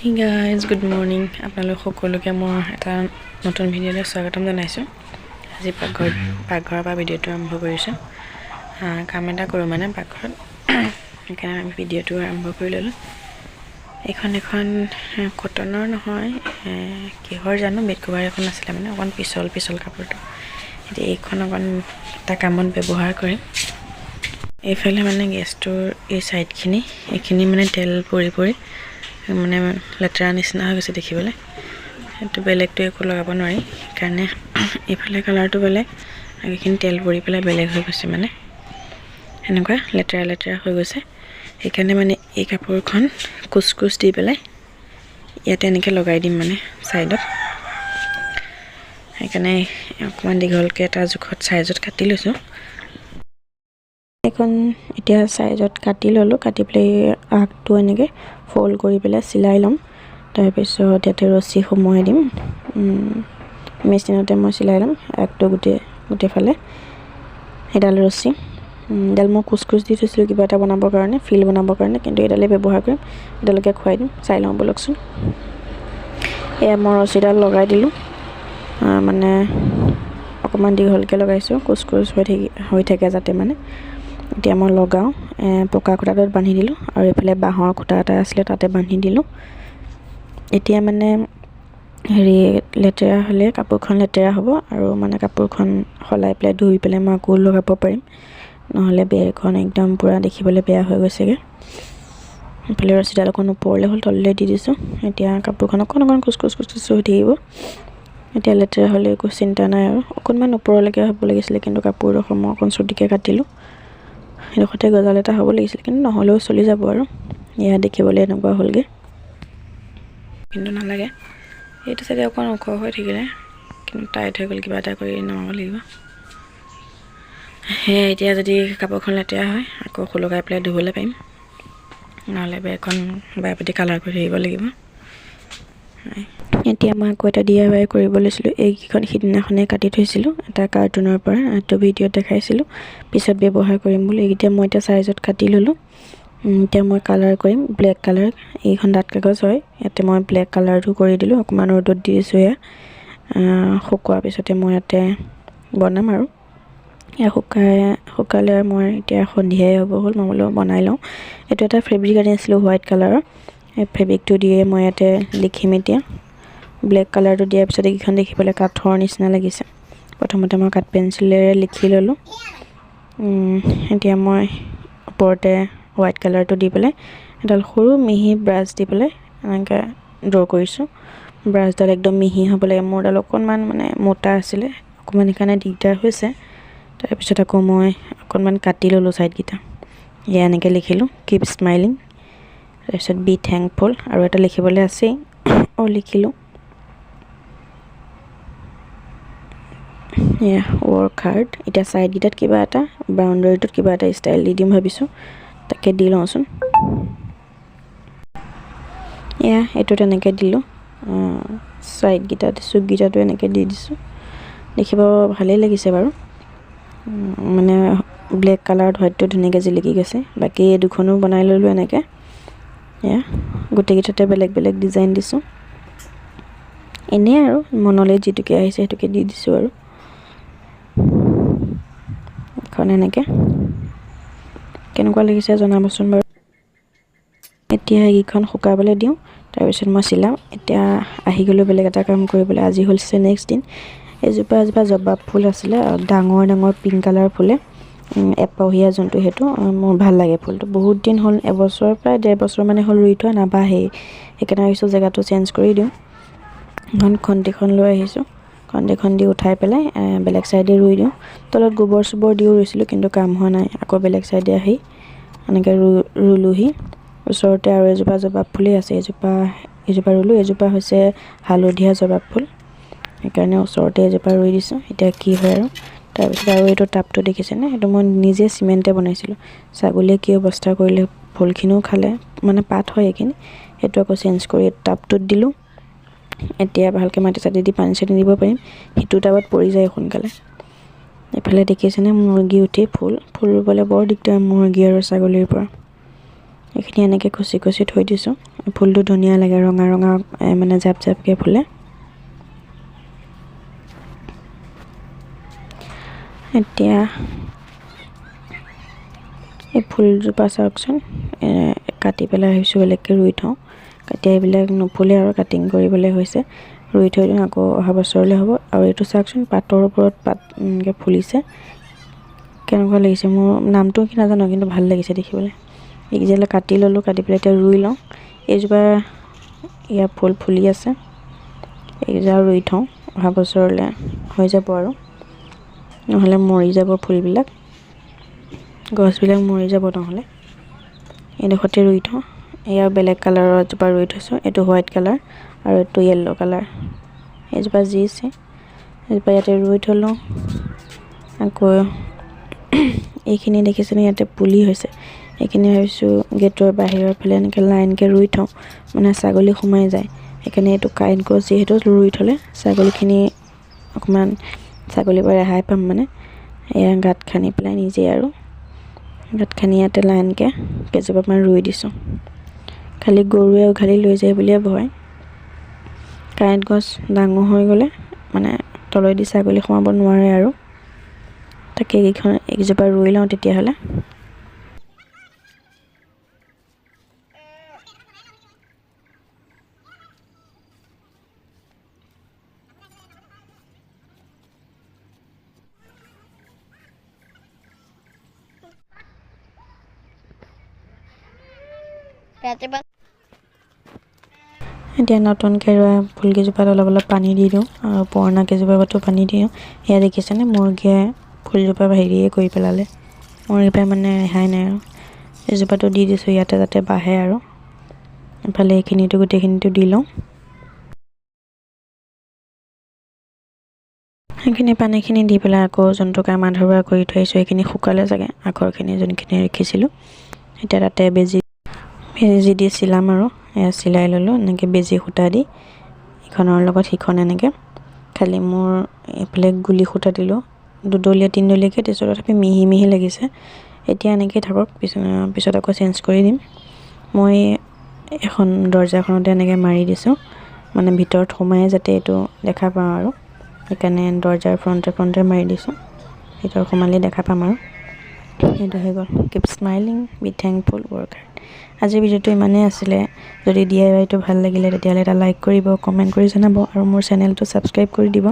Hey guys, good morning. আপোনালোক সকলোকে মই এটা নতুন ভিডিঅ'লৈ স্বাগতম জনাইছোঁ। আজি পাকঘৰৰ পৰা ভিডিঅ'টো আৰম্ভ কৰিছোঁ। কাম এটা কৰোঁ মানে পাকঘৰত। সেইকাৰণে আমি ভিডিঅ'টো আৰম্ভ কৰি ল'লোঁ। এখন কটনৰ নহয়, কিহৰ জানো বেড কভাৰ এখন আছিলে মানে অকণ পিছল কাপোৰটো। এতিয়া এইখন অকণ এটা কামত ব্যৱহাৰ কৰিম। এইফালে মানে গেছটোৰ এই ছাইডখিনি এইখিনি মানে তেল পৰি মানে লেতেৰা নিচিনা হৈ গৈছে দেখিবলৈ। সেইটো বেলেগটো একো লগাব নোৱাৰি, সেইকাৰণে এইফালে কালাৰটো বেলেগ আৰু এইখিনি তেল পৰি পেলাই বেলেগ হৈ গৈছে, মানে এনেকুৱা লেতেৰা হৈ গৈছে। সেইকাৰণে মানে এই কাপোৰখন কুচ দি পেলাই ইয়াতে এনেকৈ লগাই দিম মানে ছাইডত। সেইকাৰণে অকণমান দীঘলকৈ এটা জোখত ছাইজত কাটি লৈছোঁ। এখন এতিয়া ছাইজত কাটি ল'লোঁ। কাটি পেলাই আগটো এনেকৈ ফ'ল্ড কৰি পেলাই চিলাই ল'ম। তাৰপিছত ইয়াতে ৰছী সোমোৱাই দিম, মেচিনতে মই চিলাই ল'ম আগটো গোটেইফালে। সেইডাল ৰছী এডাল মই কুচ দি থৈছিলোঁ কিবা এটা বনাবৰ কাৰণে, ফিল বনাবৰ কাৰণে, কিন্তু এইডালেই ব্যৱহাৰ কৰিম। এডালকে খুৱাই দিম, চাই লওঁ ব'লকচোন। এয়া মই ৰছীডাল লগাই দিলোঁ, মানে অকণমান দীঘলকৈ লগাইছোঁ, কুচ হৈ থাকে যাতে মানে। এতিয়া মই লগাওঁ, পকা খুঁটাটোত বান্ধি দিলোঁ আৰু এইফালে বাঁহৰ খুঁটা এটা আছিলে তাতে বান্ধি দিলোঁ। এতিয়া মানে লেতেৰা হ'লে কাপোৰখন লেতেৰা হ'ব আৰু মানে কাপোৰখন সলাই পেলাই ধুই পেলাই মই আকৌ লগাব পাৰিম, নহ'লে বেৰখন একদম পূৰা দেখিবলৈ বেয়া হৈ গৈছেগৈ। এইফালে ৰছীডাল অকণ ওপৰলৈ হ'ল, তললৈ দি দিছোঁ। এতিয়া কাপোৰখন অকণ কুচ হৈ থাকিব। এতিয়া লেতেৰা হ'লে একো চিন্তা নাই আৰু। অকণমান ওপৰলৈকে হ'ব লাগিছিলে, কিন্তু কাপোৰডোখৰ মই অকণ চুটিকৈ কাটিলোঁ। সেইডোখৰতে গজাল এটা হ'ব লাগিছিলে, কিন্তু নহ'লেও চলি যাব আৰু। এয়া দেখিবলৈ এনেকুৱা হ'লগৈ, কিন্তু নালাগে। এইটো চাইডে অকণ ওখ হৈ থাকিলে, কিন্তু টাইট হৈ গ'ল, কিবা এটা কৰি নমাব লাগিব। সেয়া এতিয়া যদি কাপোৰখন লেতেৰা হয় আকৌ লগাই পেলাই ধুবলৈ পাৰিম, নহ'লে বেৰখন বাৰে কালাৰ কৰি থাকিব লাগিব। এতিয়া মই আকৌ এটা DIY কৰিব লৈছিলোঁ। এইকেইখন সিদিনাখনেই কাটি থৈছিলোঁ এটা কাৰ্টুনৰ পৰা, এইটো ভিডিঅ'ত দেখাইছিলোঁ পিছত ব্যৱহাৰ কৰিম বুলি। এইকেইটা মই এতিয়া ছাইজত কাটি ল'লোঁ। এতিয়া মই কালাৰ কৰিম, ব্লেক কালাৰ। এইখন ডাঠ কাগজ হয়, ইয়াতে মই ব্লেক কালাৰটো কৰি দিলোঁ, অকণমান ৰ'দত দি দিছোঁ। এয়া শুকোৱাৰ পিছতে মই ইয়াতে বনাম আৰু। এয়া শুকালে আৰু মই এতিয়া সন্ধিয়াই হ'ব হ'ল, মই বোলো বনাই লওঁ। এইটো এটা ফেব্ৰিক আনিছিলোঁ হোৱাইট কালাৰৰ, এই ফেব্ৰিকটো দিয়ে মই ইয়াতে লিখিম। এতিয়া ব্লেক কালাৰটো দিয়াৰ পিছত এইকেইখন দেখিবলৈ কাঠৰ নিচিনা লাগিছে। প্ৰথমতে মই কাঠ পেঞ্চিলেৰে লিখি ল'লোঁ। এতিয়া মই ওপৰতে হোৱাইট কালাৰটো দি পেলাই এডাল সৰু মিহি ব্ৰাছ দি পেলাই এনেকৈ ড্ৰ কৰিছোঁ। ব্ৰাছডাল একদম মিহি হ'ব লাগে, মোৰডাল অকণমান মানে মোটা আছিলে, অকণমান সেইকাৰণে দিগদাৰ হৈছে। তাৰপিছত আকৌ মই অকণমান কাটি ল'লোঁ ছাইডকেইটা। এয়া এনেকৈ লিখিলোঁ, কিপ স্মাইলিং। তাৰপিছত বি থেংকফুল, আৰু এটা লিখিবলৈ আছেই, লিখিলোঁ। এয়া ৱৰ্ক হাৰ্ড। এতিয়া ছাইডকেইটাত কিবা এটা বাউণ্ডাৰীটোত কিবা এটা ষ্টাইল দি দিম ভাবিছোঁ, তাকে দি লওঁচোন। এয়া এইটো তেনেকৈ দিলোঁ, ছাইডকেইটাত চুককেইটাতো এনেকৈ দি দিছোঁ। দেখিব ভালেই লাগিছে বাৰু, মানে ব্লেক কালাৰত হোৱাইটটো ধুনীয়াকৈ জিলিকি গৈছে। বাকী এই দুখনো বনাই ল'লোঁ এনেকৈ। এয়া গোটেইকেইটাতে বেলেগ ডিজাইন দিছোঁ। এনেই আৰু মনলৈ যিটোকে আহিছে সেইটোকে দি দিছোঁ আৰু। এখন এনেকৈ কেনেকুৱা লাগিছে জনাবচোন বাৰু। এতিয়া এইকেইখন শুকাবলৈ দিওঁ, তাৰপিছত মই চিলাম। এতিয়া আহি গ'লোঁ বেলেগ এটা কাম কৰিবলৈ। আজি হৈছে নেক্সট দিন। এজোপা জবাব ফুল আছিলে, ডাঙৰ পিংক কালাৰ ফুলে, এপহীয়া যোনটো, সেইটো মোৰ ভাল লাগে ফুলটো। বহুত দিন হ'ল, এবছৰ প্ৰায় 1.5 বছৰ মানে হ'ল ৰুই থোৱা, নাবাঢ়েই। সেইকাৰণে ভাবিছোঁ জেগাটো চেঞ্জ কৰি দিওঁ। এখন খন্তিখন লৈ আহিছোঁ, খন্তিখন দি উঠাই পেলাই বেলেগ চাইডে ৰুই দিওঁ। তলত গোবৰ চোবৰ দিও ৰুইছিলোঁ, কিন্তু কাম হোৱা নাই। আকৌ বেলেগ চাইডে আহি এনেকৈ ৰুলোহি। ওচৰতে আৰু এজোপা জবাব ফুলেই আছে, এজোপা ৰুলোঁ। এজোপা হৈছে হালধীয়া জবাব ফুল, সেইকাৰণে ওচৰতে এজোপা ৰুই দিছোঁ। এতিয়া কি হয় আৰু। তাৰপিছত আৰু এইটো টাবটো দেখিছেনে, সেইটো মই নিজে চিমেণ্টে বনাইছিলোঁ। ছাগলীয়ে কি অৱস্থা কৰিলে, ফুলখিনিও খালে, মানে পাত হয় এইখিনি। সেইটো আকৌ চেঞ্জ কৰি টাবটোত দিলোঁ। এতিয়া ভালকৈ মাটি চাটি দি পানী চাটি দিব পাৰিম। সিটো টাবত পৰি যায় সোনকালে। এইফালে দেখিছেনে মুৰ্গী উঠি ফুল ৰুবলৈ বৰ দিগদাৰ মুৰ্গী আৰু ছাগলীৰ পৰা। এইখিনি এনেকৈ খুচি থৈ দিছোঁ। ফুলটো ধুনীয়া লাগে, ৰঙা ৰঙা মানে জাপ জাপকৈ ফুলে। এতিয়া এই ফুলজোপা চাওকচোন, কাটি পেলাই আহিছোঁ, বেলেগকৈ ৰুই থওঁ। এতিয়া এইবিলাক নুফুলে আৰু কাটিং কৰিবলৈ হৈছে, ৰুই থৈ দিওঁ, আকৌ অহা বছৰলৈ হ'ব। আৰু এইটো চাওকচোন, পাতৰ ওপৰত পাত এনেকৈ ফুলিছে, কেনেকুৱা লাগিছে। মোৰ নামটো কি নাজানো, কিন্তু ভাল লাগিছে দেখিবলৈ। এইকেইডাল কাটি ল'লোঁ, কাটি পেলাই এতিয়া ৰুই লওঁ। এইজোপা ইয়াৰ ফুল ফুলি আছে, এইকেইডাল ৰুই থওঁ, অহা বছৰলৈ হৈ যাব আৰু, নহ'লে মৰি যাব ফুলবিলাক, গছবিলাক মৰি যাব নহ'লে। এইডোখৰতে ৰুই থওঁ। এয়া বেলেগ কালাৰৰ এজোপা ৰুই থৈছোঁ, এইটো হোৱাইট কালাৰ আৰু এইটো য়েল্ল' কালাৰ। এইজোপা জিছে, এইজোপা ইয়াতে ৰুই থ'লোঁ। আকৌ এইখিনি দেখিছেনে, ইয়াতে পুলি হৈছে। এইখিনি ভাবিছোঁ গেটৰ বাহিৰৰ ফালে এনেকৈ লাইনকৈ ৰুই থওঁ, মানে ছাগলী সোমাই যায়। সেইকাৰণে এইটো কাঁইট গছ যিহেতু ৰুই থ'লে ছাগলীখিনি অকণমান, ছাগলীৰ পৰা ৰেহাই পাম মানে। এয়া গাঁত খান্দি পেলাই নিজেই আৰু গাঁত খান্দি ইয়াতে লাইনকৈ কেইজোপামান ৰুই দিছোঁ। খালি গৰুৱে উঘালি লৈ যায় বুলিয়ে ভয়। কাঁইট গছ ডাঙৰ হৈ গ'লে মানে তলেদি ছাগলী সোমাব নোৱাৰে আৰু। তাকে এইকেইজোপা ৰুই লওঁ তেতিয়াহ'লে। এতিয়া নতুনকৈ ৰোৱা ফুলকেইজোপাত অলপ অলপ পানী দি দিওঁ, আৰু পুৰণা কেইজোপাতো পানী দিওঁ। সেয়া দেখিছেনে, মুৰ্গীয়ে ফুলজোপা হেৰিয়ে কৰি পেলালে, মুৰ্গীৰ পৰা মানে ৰেহাই নাই আৰু। এজোপাটো দি দিছোঁ ইয়াতে যাতে বাঢ়ে আৰু। এফালে এইখিনিতো গোটেইখিনিতো দি লওঁ। সেইখিনি পানীখিনি দি পেলাই আকৌ যোনটো কাম আধৰুৱা কৰি থৈ আহিছোঁ সেইখিনি শুকালে চাগে, আগৰখিনি যোনখিনি ৰাখিছিলোঁ। এতিয়া তাতে বেজি দি চিলাম আৰু, এয়া চিলাই ল'লোঁ এনেকৈ বেজি সূতা দি, ইখনৰ লগত সিখন এনেকৈ। খালি মোৰ এইফালে গুলি সূতা দিলোঁ, দুডলীয়া তিনিডলীয়াকৈ দিছোঁ, তথাপি মিহি মিহি লাগিছে। এতিয়া এনেকৈ থাকক, পিছত আকৌ চেঞ্জ কৰি দিম। মই এখন দৰ্জাখনতে এনেকৈ মাৰি দিছোঁ, মানে ভিতৰত সোমাই যাতে এইটো দেখা পাওঁ আৰু, সেইকাৰণে দৰ্জাৰ ফ্ৰণ্টে মাৰি দিছোঁ, ভিতৰত সোমালেই দেখা পাম আৰু। সেইটো হৈ গ'ল। Keep smiling, be thankful, work hard. আজিৰ ভিডিঅ'টো ইমানেই আছিলে। যদি DIYটো ভাল লাগিলে তেতিয়াহ'লে এটা লাইক কৰিব, কমেণ্ট কৰি জনাব, আৰু মোৰ চেনেলটো ছাবস্ক্ৰাইব কৰি দিব।